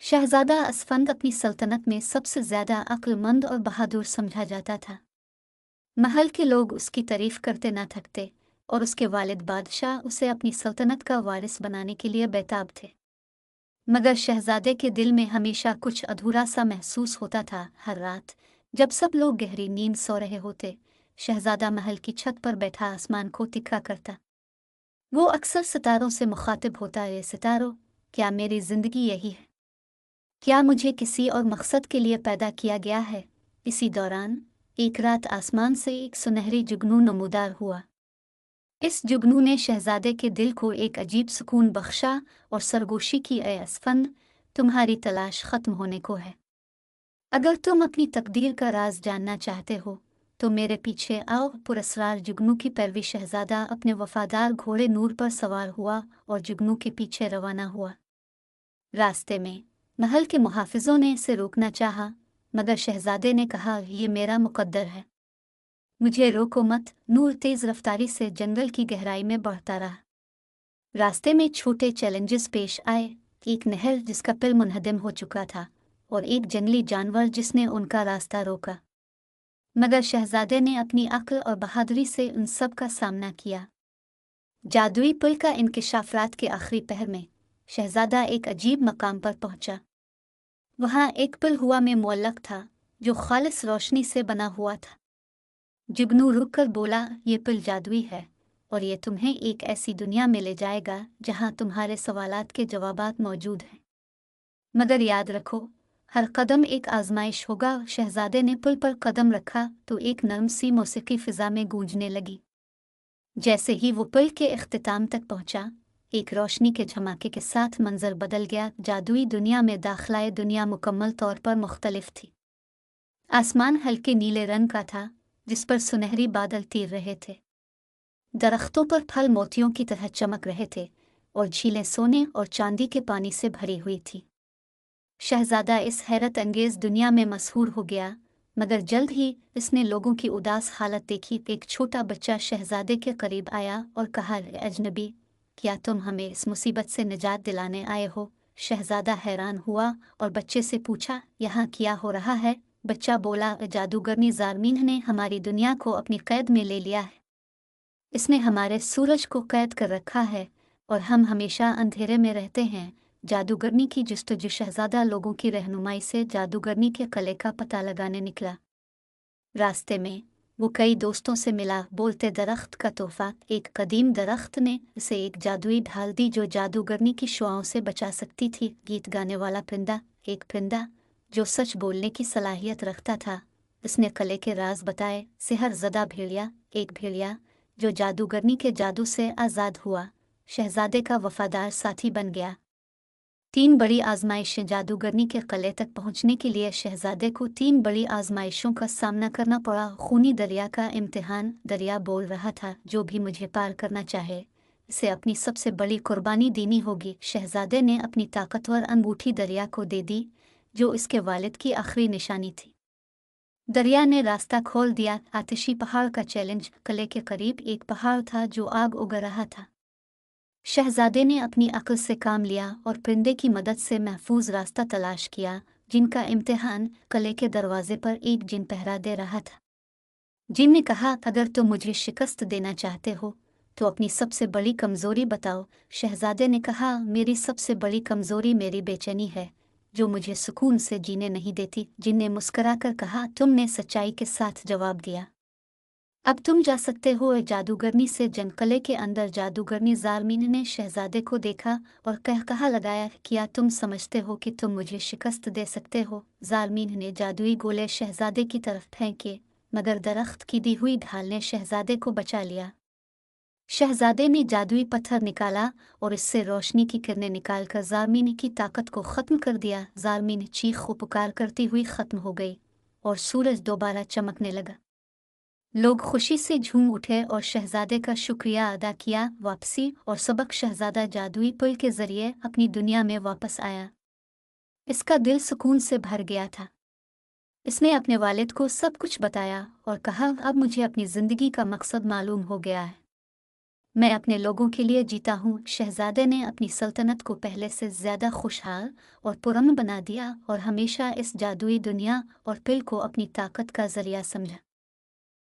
शहजादा असफंद अपनी सल्तनत में सबसे ज्यादा अक्लमंद और बहादुर समझा जाता था। महल के लोग उसकी तारीफ करते न थकते और उसके वालिद बादशाह उसे अपनी सल्तनत का वारिस बनाने के लिए बेताब थे। मगर शहजादे के दिल में हमेशा कुछ अधूरा सा महसूस होता था। हर रात जब सब लोग गहरी नींद सो रहे होते, शहजादा महल की छत पर बैठा आसमान को तिखा करता। वो अक्सर सितारों से मुखातिब होता, ये सितारों, क्या मेरी जिंदगी यही है? क्या मुझे किसी और मकसद के लिए पैदा किया गया है? इसी दौरान एक रात आसमान से एक सुनहरी जुगनू नमूदार हुआ। इस जुगनू ने शहजादे के दिल को एक अजीब सुकून बख्शा और सरगोशी की, ए असफंद, तुम्हारी तलाश खत्म होने को है। अगर तुम अपनी तकदीर का राज जानना चाहते हो तो मेरे पीछे आओ। पुरस्रार जुगनू की पैरवी शहजादा अपने वफादार घोड़े नूर पर सवार हुआ और जुगनू के पीछे रवाना हुआ। रास्ते में महल के मुहाफिजों ने इसे रोकना चाहा, मगर शहजादे ने कहा, ये मेरा मुकद्दर है, मुझे रोको मत। नूर तेज रफ्तारी से जंगल की गहराई में बढ़ता रहा। रास्ते में छोटे चैलेंजेस पेश आए। एक नहर जिसका पिल मुनहदम हो चुका था और एक जंगली जानवर जिसने उनका रास्ता रोका। मगर शहजादे ने अपनी अक्ल और बहादुरी से उन सब का सामना किया। जादुई पुल का इंकिशाफ। रात के आखिरी पहर में शहजादा एक अजीब मकाम पर पहुंचा। वहाँ एक पुल हुआ में मुअल्लक था जो खालिस रोशनी से बना हुआ था। जुगनू रुक कर बोला, ये पुल जादुई है और ये तुम्हें एक ऐसी दुनिया में ले जाएगा जहाँ तुम्हारे सवालात के जवाबात मौजूद हैं। मगर याद रखो, हर कदम एक आजमाइश होगा। शहजादे ने पुल पर कदम रखा तो एक नर्म सी मौसीकी फिजा में गूंजने लगी। जैसे ही वो पुल के इख्तिताम तक पहुंचा, एक रोशनी के झमाके के साथ मंजर बदल गया। जादुई दुनिया में दाखिलाए दुनिया मुकम्मल तौर पर मुख्तलिफ थी। आसमान हल्के नीले रंग का था जिस पर सुनहरी बादल तीर रहे थे। दरख्तों पर फल मोतियों की तरह चमक रहे थे और झीलें सोने और चांदी के पानी से भरी हुई थी। शहजादा इस हैरत अंगेज दुनिया में मशहूर हो गया, मगर जल्द ही इसने लोगों की उदास हालत देखी। एक छोटा बच्चा शहजादे के करीब आया और कहा, अजनबी, क्या तुम हमें इस मुसीबत से निजात दिलाने आए हो? शहजादा हैरान हुआ और बच्चे से पूछा, यहाँ क्या हो रहा है? बच्चा बोला, जादूगरनी ज़ारमीन ने हमारी दुनिया को अपनी कैद में ले लिया है। इसने हमारे सूरज को कैद कर रखा है और हम हमेशा अंधेरे में रहते हैं। जादूगरनी की जस्तजू। शहजादा लोगों की रहनुमाई से जादूगरनी के कले का पता लगाने निकला। रास्ते में वो कई दोस्तों से मिला। बोलते दरख्त का तोहफा। एक कदीम दरख्त ने उसे एक जादुई ढाल दी जो जादूगरनी की शुआओं से बचा सकती थी। गीत गाने वाला परिंदा। एक परिंदा जो सच बोलने की सलाहियत रखता था, उसने कले के राज बताए। सिहर ज़दा भेड़िया। एक भेड़िया जो जादूगरनी के जादू से आज़ाद हुआ, शहजादे का वफादार साथी बन गया। 3 बड़ी आजमाइशें। जादूगरनी के किले तक पहुंचने के लिए शहजादे को 3 बड़ी आजमाइशों का सामना करना पड़ा। खूनी दरिया का इम्तिहान। दरिया बोल रहा था, जो भी मुझे पार करना चाहे इसे अपनी सबसे बड़ी कुर्बानी देनी होगी। शहजादे ने अपनी ताकतवर अंगूठी दरिया को दे दी, जो इसके वालिद की आखिरी निशानी थी। दरिया ने रास्ता खोल दिया। आतिशी पहाड़ का चैलेंज। किले के करीब एक पहाड़ था जो आग उगा रहा था। शहजादे ने अपनी अक्ल से काम लिया और परिंदे की मदद से महफूज रास्ता तलाश किया। जिनका इम्तिहान किले के दरवाजे पर एक जिन पहरा दे रहा था। जिन ने कहा, अगर तुम मुझे शिकस्त देना चाहते हो तो अपनी सबसे बड़ी कमज़ोरी बताओ। शहजादे ने कहा, मेरी सबसे बड़ी कमज़ोरी मेरी बेचैनी है, जो मुझे सुकून से जीने नहीं देती। जिन ने मुस्कराकर कहा, तुमने सच्चाई के साथ जवाब दिया, अब तुम जा सकते हो। जादूगरनी से जनकले के अंदर जादूगरनी ज़ारमीन ने शहजादे को देखा और कहा लगाया, क्या तुम समझते हो कि तुम मुझे शिकस्त दे सकते हो? ज़ारमीन ने जादुई गोले शहजादे की तरफ फेंके, मगर दरख्त की दी हुई ढाल ने शहजादे को बचा लिया। शहजादे ने जादुई पत्थर निकाला और इससे रोशनी की किरणें निकालकर ज़ारमीन की ताकत को ख़त्म कर दिया। ज़ारमीन चीख पुकार करती हुई ख़त्म हो गई और सूरज दोबारा चमकने लगा। लोग खुशी से झूम उठे और शहजादे का शुक्रिया अदा किया। वापसी और सबक। शहजादा जादुई पुल के जरिए अपनी दुनिया में वापस आया। इसका दिल सुकून से भर गया था। इसने अपने वालिद को सब कुछ बताया और कहा, अब मुझे अपनी ज़िंदगी का मकसद मालूम हो गया है। میں اپنے لوگوں کے لیے جیتا ہوں۔ شہزادے نے اپنی سلطنت کو پہلے سے زیادہ خوشحال اور پرامن بنا دیا اور ہمیشہ اس جادوئی دنیا اور پل کو اپنی طاقت کا ذریعہ سمجھا۔